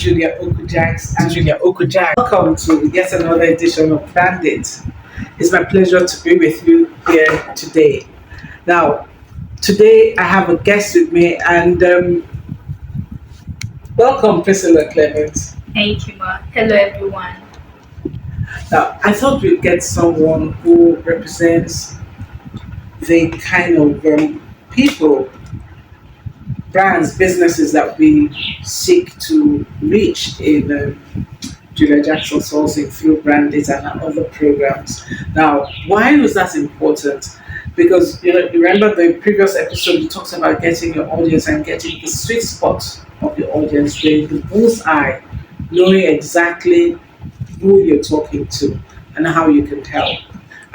Julia Okujax and Julia Okujax. Welcome to yet another edition of Bandit. It's my pleasure to be with you here today. Now, today I have a guest with me, and welcome, Priscilla Clement. Thank you, Ma. Hello, everyone. Now, I thought we'd get someone who represents the kind of people, brands, businesses that we seek to reach in Julia Jackson sourcing through brand data and other programs. Now, why was that important? Because you remember the previous episode we talked about getting your audience and getting the sweet spot of your audience, the bullseye, knowing exactly who you're talking to and how you can help.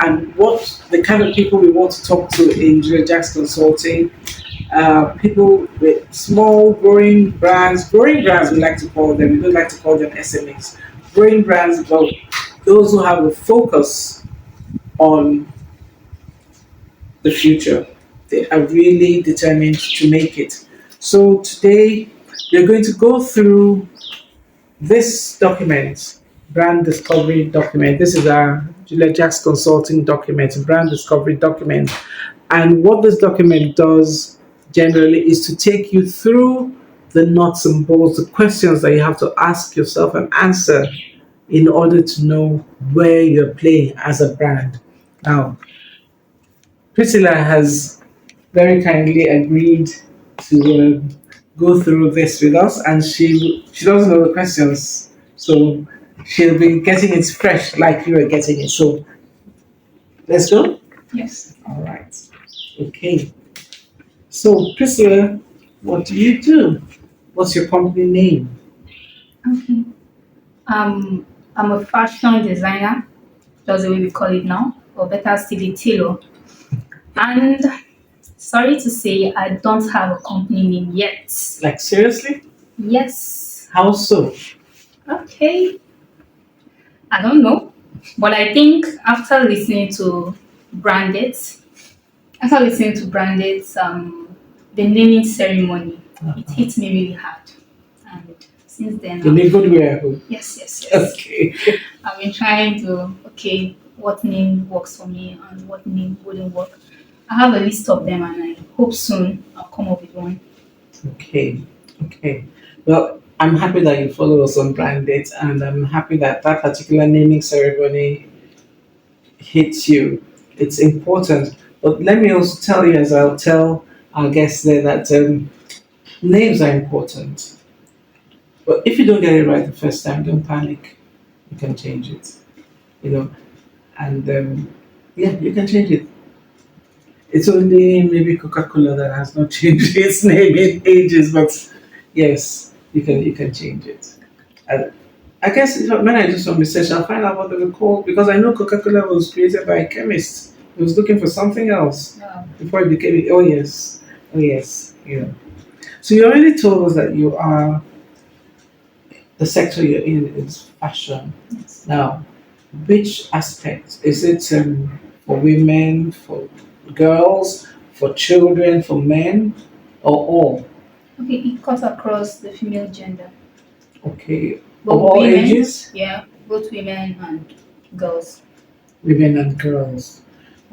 And what the kind of people we want to talk to in Julia Jackson Consulting, people with small growing brands we like to call them, we don't like to call them SMEs, growing brands, but those who have a focus on the future. They are really determined to make it. So today we're going to go through this document, brand discovery document. This is our Julia Jacks Consulting document, brand discovery document. And what this document does generally is to take you through the nuts and bolts, the questions that you have to ask yourself and answer in order to know where you're playing as a brand. Now, Priscilla has very kindly agreed to go through this with us, and she doesn't know the questions, so she'll be getting it fresh like you are getting it. So let's go. Yes. All right. Okay. So Priscilla, what do you do? What's your company name? Okay. I'm a fashion designer, that's the way we call it now, or better still, a tailor. And sorry to say, I don't have a company name yet. Like seriously? Yes. How so? Okay. I don't know, but I think Brandit, after listening to Brandit, the naming ceremony, it hit me really hard. And since then, You live good where I go. yes. Okay. I've been trying to, okay, what name works for me and what name wouldn't work. I have a list of them and I hope soon I'll come up with one. Okay. Okay. Well, I'm happy that you follow us on Brand Date, and I'm happy that that particular naming ceremony hits you. It's important. But let me also tell you, as I'll tell our guests there, that names are important. But if you don't get it right the first time, don't panic. You can change it. You know, and yeah, you can change it. It's only maybe Coca-Cola that has not changed its name in ages, but yes, you can change it. And I guess when I do some research, I'll find out what they were called, because I know Coca-Cola was created by a chemist. He was looking for something else Yeah. before it became. Oh yes, yeah. So you already told us that you are the sector you're in is fashion. Yes. Now, which aspect is it for women, for girls, for children, for men, or all? Okay, it cuts across the female gender. Okay, of Both all women, ages, yeah, both women and girls. women and girls.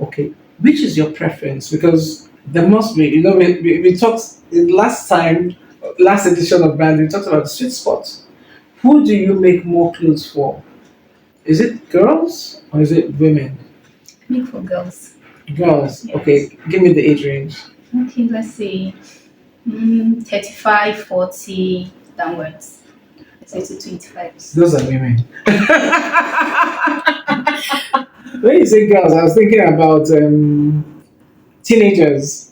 Okay, which is your preference? Because there must be, we talked in last edition of brand, we talked about the sweet spot. Who do you make more clothes for? Is it girls or is it women? Make for girls. Girls. Yes. Okay, give me the age range. Okay, let's say 35, 40 downwards. Let's say to 25. Those are women. When you say girls, I was thinking about teenagers,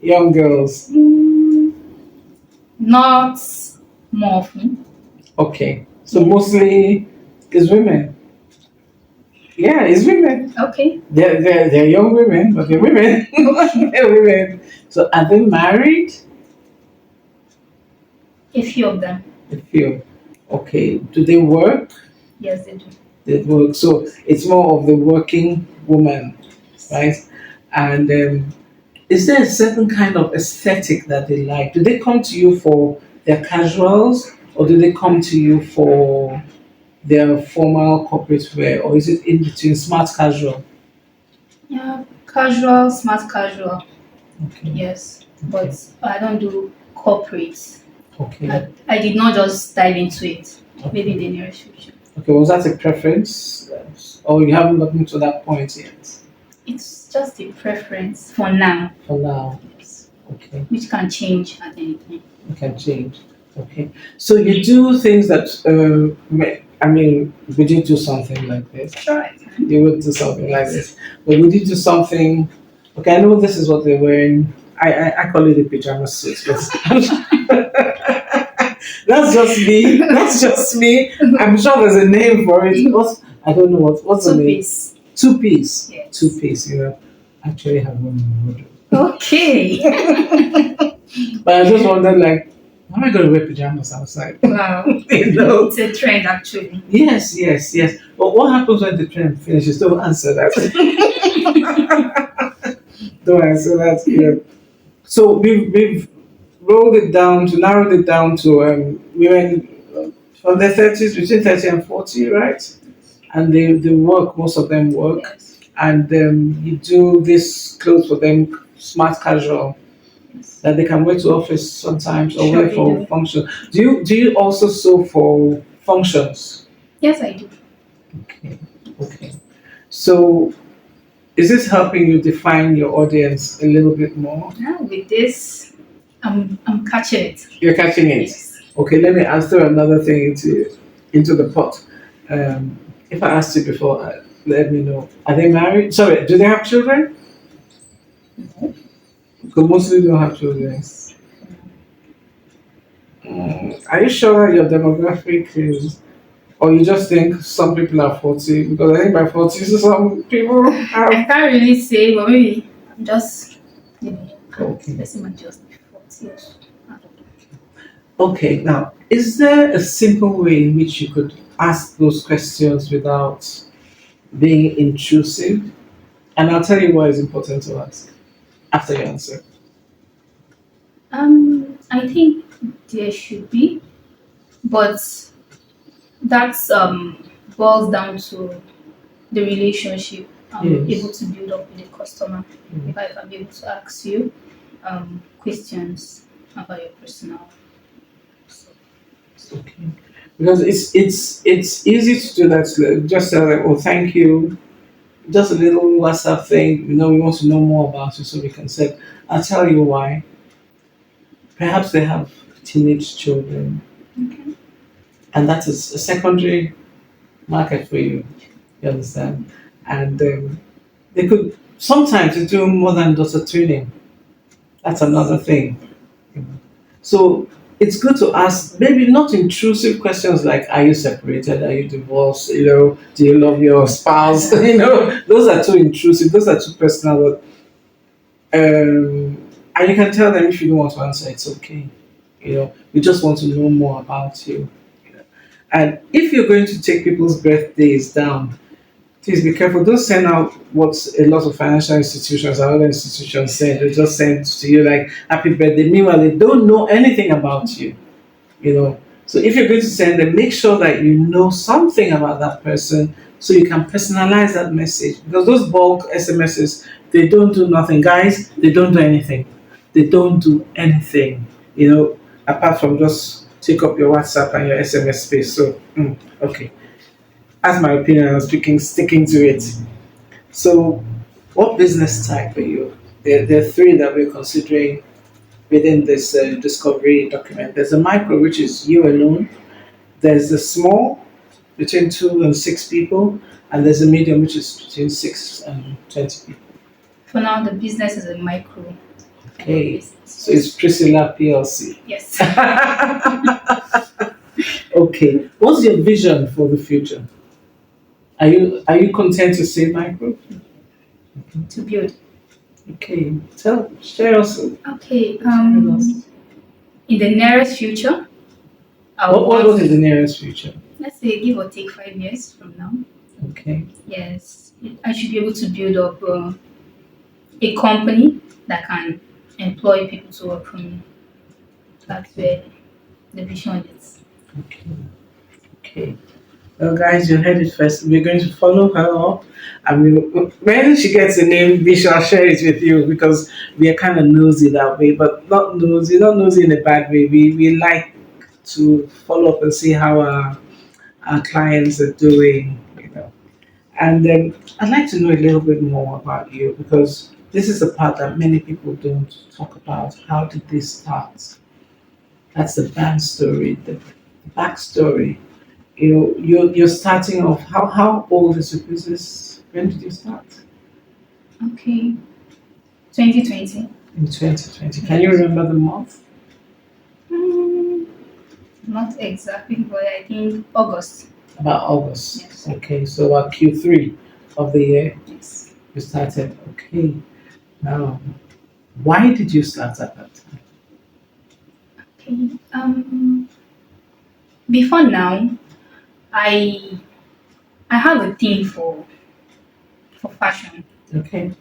young girls. Mm, not more often. Okay, so mostly it's women. Yeah, it's women. Okay. They're young women, but they're women. They're women. So are they married? A few of them. A few. Okay. Do they work? Yes, they do. They work. So it's more of the working woman, right? And is there a certain kind of aesthetic that they like? Do they come to you for their casuals, or do they come to you for their formal corporate wear, or is it in between smart casual? Yeah, casual, smart casual. Okay, Yes, okay, but I don't do corporate. okay, I did not just dive into it. Maybe okay. in the nearest future. Okay, was that a preference? Yes. Or you haven't gotten to that point yet? It's just a preference for now. For now, Yes, okay, which can change at any time. you can change. Okay, so you do things that, I mean, would you do something like this? Sure, I can. You would do something like this. But would you do something? Okay, I know this is what they're wearing. I call it a pajama suit, but that's just me. That's just me. I'm sure there's a name for it. I don't know what's the Two name? piece. Two piece. Two Yes. piece. Actually have one in my wardrobe. Okay. But I just wondered, like, how am I going to wear pajamas outside? Wow. you know? It's a trend actually. Yes, yes, yes. But what happens when the trend finishes? Don't answer that. Don't answer that. So we've rolled it down to narrowed it down to women from their 30s, between 30 and 40, right? And they work, most of them work, Yes. and you do this clothes for them, smart casual, Yes. that they can wear to office sometimes or Sure wear we for do. function. Do you also sew for functions? Yes, I do. Okay, okay. So is this helping you define your audience a little bit more? Now with this, I'm catching it. You're catching it. Yes. Okay, let me ask throw another thing into the pot. Um, if I asked you before, let me know. Are they married? Sorry, do they have children? No. Because mostly don't have children. Yes. Are you sure that your demographic is, or you just think some people are 40? Because I think by 40, some people have. I can't really say, but maybe I'm just maybe this Okay. person might just be 40 years. I don't know. Okay, now, is there a simple way in which you could ask those questions without being intrusive? And I'll tell you why it's important to ask after you answer. I think there should be, but that's boils down to the relationship I'm able Yes. to build up with the customer. Mm, If I can be able to ask you questions about your personal. So, okay. Because it's easy to do that. Just tell them, oh, thank you. Just a little WhatsApp thing. We want to know more about you, so we can say, I'll tell you why. Perhaps they have teenage children, okay. and that is a secondary market for you. You understand? And they could sometimes they do more than just a training. That's another thing. So it's good to ask maybe not intrusive questions like, are you separated? Are you divorced? Do you love your spouse? Those are too intrusive, those are too personal. And you can tell them if you don't want to answer, it's okay. We just want to know more about you. And if you're going to take people's birthdays down, please be careful. Don't send out what a lot of financial institutions and other institutions send. They just send to you like happy birthday. Meanwhile, they don't know anything about you. You know. So if you're going to send them, make sure that you know something about that person so you can personalize that message. Because those bulk SMSs, they don't do nothing. Guys, they don't do anything. They don't do anything, apart from just take up your WhatsApp and your SMS space. So, okay. That's my opinion. I'm sticking to it. So, what business type are you? There are three that we're considering within this discovery document. There's a micro, which is you alone. There's the small, between 2 and 6 people, and there's a medium, which is between 6 and 20 people. For now, the business is a micro kind of Okay, business. so it's Priscilla PLC. Yes. Okay, what's your vision for the future? Are you content to say micro? To build. Okay, share us. Okay. Share with us. In the nearest future, I would What is want, the nearest future? let's say, give or take 5 years from now. Okay. Yes, I should be able to build up a company that can employ people to work for me. That's where the vision is. Okay. Okay. Well, guys, you heard it first. We're going to follow her up, and when she gets a name, we shall share it with you because we are kind of nosy that way, but not nosy in a bad way. We like to follow up and see how our clients are doing, you know. And I'd like to know a little bit more about you because this is the part that many people don't talk about. How did this start? That's the band story, the backstory. You're starting off. How old is your business? When did you start? Okay, 2020. In 2020. Can you remember the month? Mm, not exactly, but I think August. About August. Yes. Okay, so about Q3 of the year Yes. you started. Okay. Now, why did you start at that time? Okay. Before now, I I have a thing for fashion. Okay.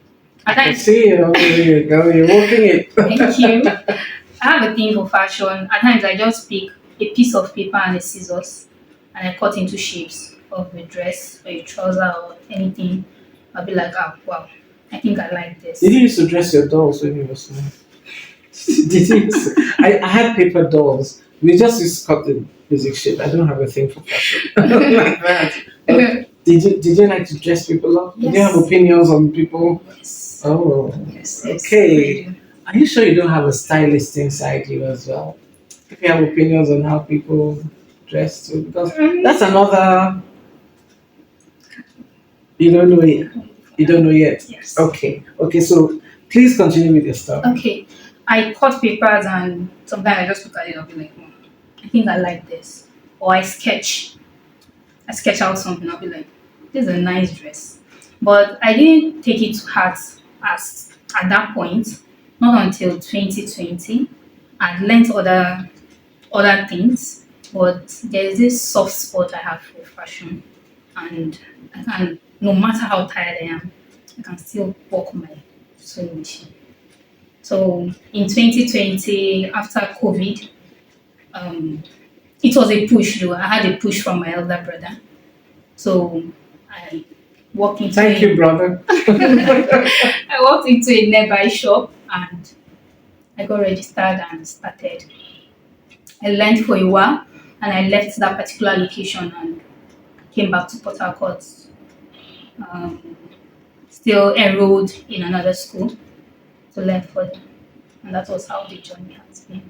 At I times, see you. There you go. You're working it. thank you. I have a thing for fashion. At times, I just pick a piece of paper and a scissors, and I cut into shapes of a dress or a trouser or anything. I'll be like, ah, wow, I think I like Did you this. used to dress your dolls when you were small? Did you? I had paper dolls. We just used to cut the basic shape. I don't have a thing for fashion like that. But did you like to dress people up? Did you have Yes, opinions on people? yes, Oh, yes, yes, I okay. do. Are you sure you don't have a stylist inside you as well? If you have opinions on how people dress too, because that's Mm, another you don't know it. You don't know yet. yes. Okay. Okay. So please continue with your story. Okay, I cut papers and sometimes I just look at it and be like, "Hmm, I think I like this. Or I sketch out something, I'll be like, this is a nice dress. But I didn't take it to heart as at that point, not until 2020. I learned other things, but there's this soft spot I have for fashion, and I can, no matter how tired I am, I can still work my sewing machine. So in 2020, after COVID, um, it was a push though. I had a push from my elder brother. So I walked into Thank you, brother. I walked into a nearby shop and I got registered and started. I learned for a while and I left that particular location and came back to Port Harcourt. Um, Still enrolled in another school to learn further. And that was how the journey has been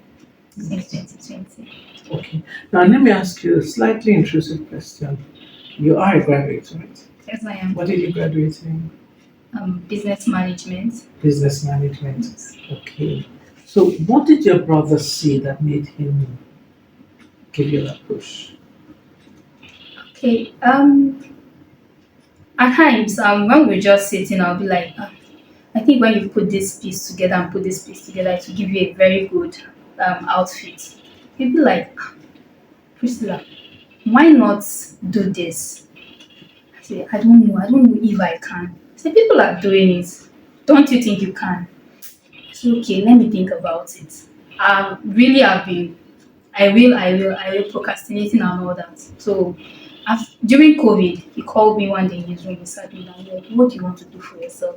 since 2020. Okay. Now let me ask you a slightly intrusive question. You are a graduate, right? Yes, I am. What did you graduate in? Business management. Business management. Yes. Okay. So what did your brother see that made him give you that push? Okay. At times, when we're just sitting, I'll be like, "Ah, I think when you put this piece together and put this piece together, it will give you a very good outfit." He'll be like, "Ah, Priscilla, why not do this?" I say, I don't know if I can. I say, people are doing it. Don't you think you can? I say, okay, let me think about it. I really have been, I will procrastinating and all that. So during COVID, he called me one day in his room. He sat me down. Like, what do you want to do for yourself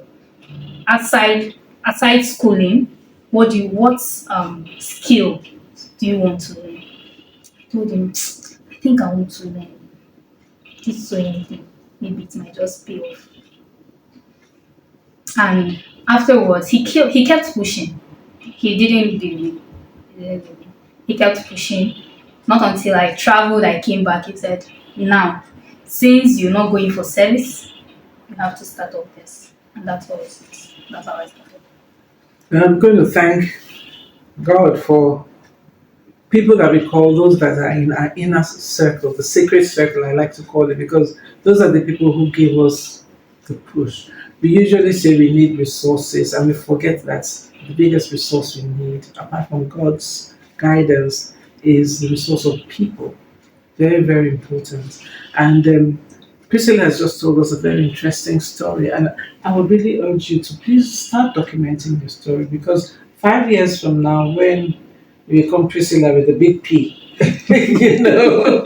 outside schooling? What skill do you want to learn? I told him, I think I want to learn this sewing thing. Maybe it might just pay off. And afterwards, he kept pushing. He didn't leave me. He didn't leave me. He kept pushing. Not until I traveled, I came back. He said, "Now, since you're not going for service, you have to start off this." And that's how I started. And I'm going to thank God for people that we call those that are in our inner circle, the sacred circle, I like to call it, because those are the people who give us the push. We usually say we need resources, and we forget that the biggest resource we need, apart from God's guidance, is the resource of people. Very, very important. And Priscilla has just told us a very interesting story, and I would really urge you to please start documenting your story because 5 years from now, when you become Priscilla with a big P, you know,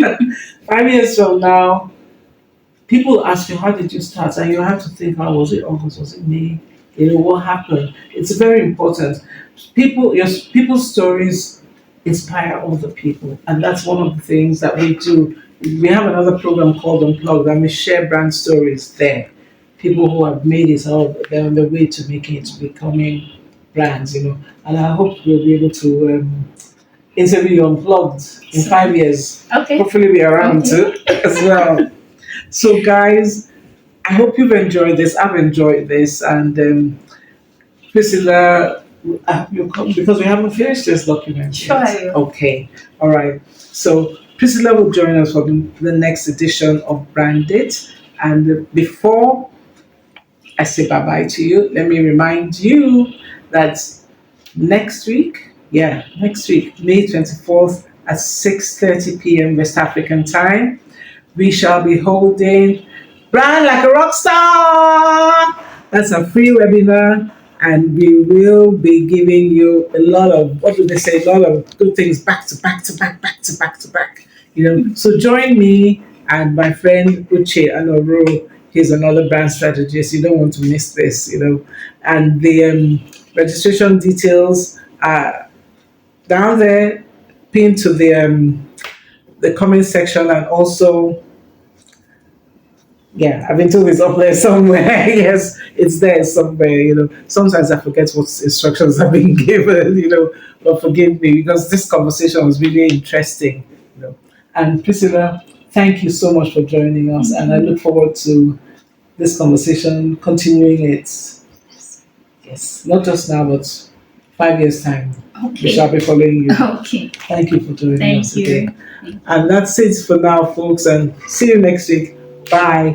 5 years from now, people ask you, how did you start? And you have to think, how was it August? Was it May? You know, what happened? It's very important. People's stories inspire other people. And that's one of the things that we do. We have another program called Unplugged, and we share brand stories there. People who have made it, or they're on their way to making it, to becoming brands, you know. And I hope we'll be able to interview you Unplugged in So, 5 years. okay. Hopefully, be around Okay. too as well. So, guys, I hope you've enjoyed this. I've enjoyed this, and Priscilla, you come because we haven't finished this document Sure, yet. I will. Okay, all right. So Priscilla will join us for the next edition of Brand It, and before I say bye bye to you, let me remind you that next week, yeah, next week, May 24th at 6:30 p.m. West African time, we shall be holding Brand Like a Rock Star. That's a free webinar, and we will be giving you a lot of, what do they say, a lot of good things back to back to back, back to back to back. You know, so join me and my friend Uche Anoro. He's another brand strategist. You don't want to miss this, you know. And the registration details are down there, pinned to the comment section, and also, yeah, I've been told it's up there somewhere. Yes, it's there somewhere. You know, sometimes I forget what instructions have been given. You know, but forgive me because this conversation was really interesting. You know, and Priscilla, thank you so much for joining us, Thank and I you. look forward to this conversation continuing it. Yes, not just now, but 5 years time. We shall Okay. be following you. Okay. Thank you for joining us Thank today. you. Thank you. And that's it for now, folks, and see you next week. Bye.